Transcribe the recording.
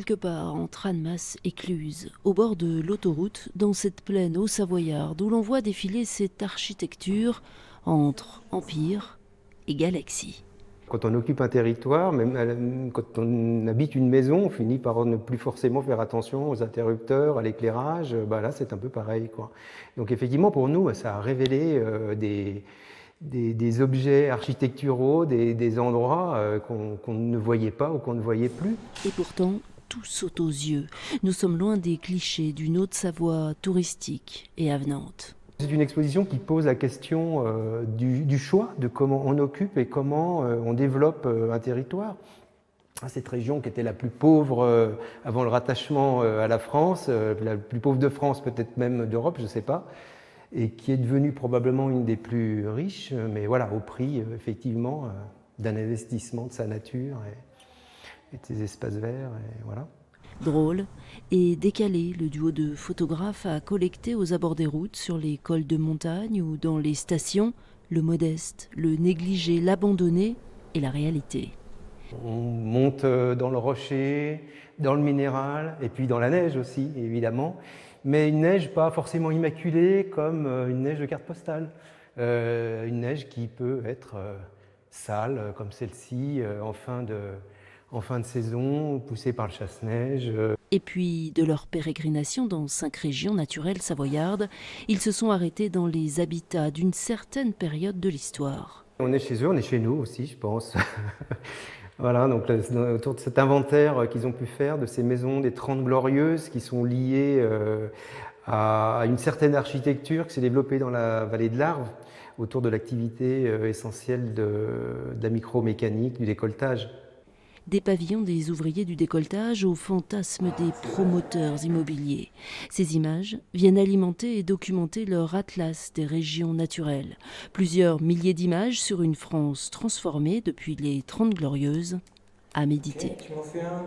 Quelque part entre Annemasse et Cluses, au bord de l'autoroute, dans cette plaine haut-savoyarde où l'on voit défiler cette architecture entre empire et galaxie. Quand on occupe un territoire, même quand on habite une maison, on finit par ne plus forcément faire attention aux interrupteurs, à l'éclairage. Bah là, c'est un peu pareil, quoi. Donc effectivement, pour nous, ça a révélé des objets architecturaux, des endroits qu'on ne voyait pas ou qu'on ne voyait plus. Et pourtant, tout saute aux yeux. Nous sommes loin des clichés d'une Haute-Savoie touristique et avenante. C'est une exposition qui pose la question du choix, de comment on occupe et comment on développe un territoire. Cette région qui était la plus pauvre avant le rattachement à la France, la plus pauvre de France, peut-être même d'Europe, je ne sais pas, et qui est devenue probablement une des plus riches, mais voilà, au prix effectivement d'un investissement de sa nature et de ses espaces verts, et voilà. Drôle et décalé, le duo de photographes a collecté aux abords des routes, sur les cols de montagne ou dans les stations, le modeste, le négligé, l'abandonné et la réalité. On monte dans le rocher, dans le minéral, et puis dans la neige aussi, évidemment. Mais une neige pas forcément immaculée comme une neige de carte postale. Une neige qui peut être sale, comme celle-ci, en fin de saison, poussée par le chasse-neige. Et puis, de leur pérégrination dans 5 régions naturelles savoyardes, ils se sont arrêtés dans les habitats d'une certaine période de l'histoire. On est chez eux, on est chez nous aussi, je pense. Voilà, donc autour de cet inventaire qu'ils ont pu faire de ces maisons des 30 Glorieuses qui sont liées à une certaine architecture qui s'est développée dans la vallée de l'Arve autour de l'activité essentielle de la micromécanique, du décolletage. Des pavillons des ouvriers du décolletage au fantasme des promoteurs immobiliers. Ces images viennent alimenter et documenter leur atlas des régions naturelles. Plusieurs milliers d'images sur une France transformée depuis les 30 Glorieuses, à méditer. Okay, tu m'en fais un.